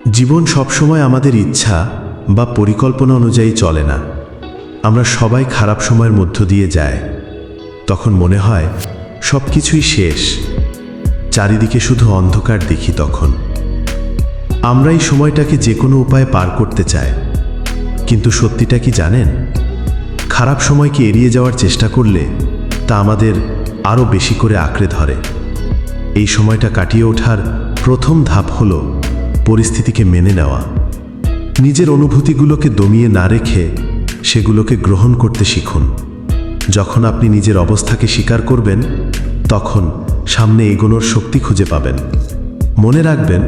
জীবন সবসময় আমাদের ইচ্ছা বা পরিকল্পনা অনুযায়ী চলে না। আমরা সবাই খারাপ সময়ের মধ্য দিয়ে যায়। তখন মনে হয় সব কিছুই শেষ, চারিদিকে শুধু অন্ধকার দেখি। তখন আমরা এই সময়টাকে যে কোনো উপায়ে পার করতে চাই, কিন্তু সত্যিটা কি জানেন? খারাপ সময়কে এড়িয়ে যাওয়ার চেষ্টা করলে তা আমাদের আরও বেশি করে আঁকড়ে ধরে। এই সময়টা কাটিয়ে ওঠার প্রথম ধাপ হল পরিস্থিতিকে মেনে নেওয়া। নিজের অনুভূতিগুলোকে দমিয়ে না রেখে সেগুলোকে গ্রহণ করতে শিখুন। যখন আপনি নিজের অবস্থাকে স্বীকার করবেন, তখন সামনে এগোনোর শক্তি খুঁজে পাবেন। মনে রাখবেন,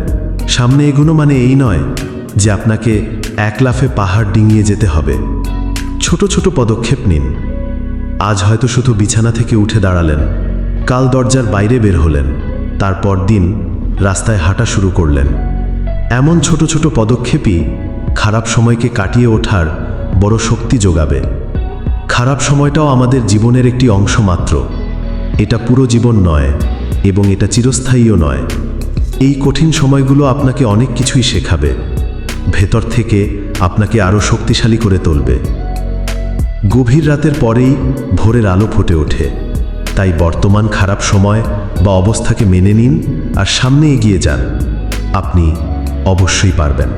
সামনে এগোনো মানে এই নয় যে আপনাকে এক লাফে পাহাড় ডিঙিয়ে যেতে হবে। ছোট ছোট পদক্ষেপ নিন। আজ হয়তো শুধু বিছানা থেকে উঠে দাঁড়ালেন, কাল দরজার বাইরে বের হলেন, তারপর দিন রাস্তায় হাঁটা শুরু করলেন। এমন ছোট ছোট পদক্ষেপই খারাপ সময়কে কাটিয়ে ওঠার বড় শক্তি যোগাবে। খারাপ সময়টাও আমাদের জীবনের একটি অংশ মাত্র। এটা পুরো জীবন নয়, এবং এটা চিরস্থায়ীও নয়। এই কঠিন সময়গুলো আপনাকে অনেক কিছুই শেখাবে, ভেতর থেকে আপনাকে আরও শক্তিশালী করে তুলবে। গভীর রাতের পরেই ভোরের আলো ফুটে ওঠে। তাই বর্তমান খারাপ সময় বা অবস্থাকে মেনে নিন আর সামনে এগিয়ে যান। আপনি অবশ্যই পারবেন।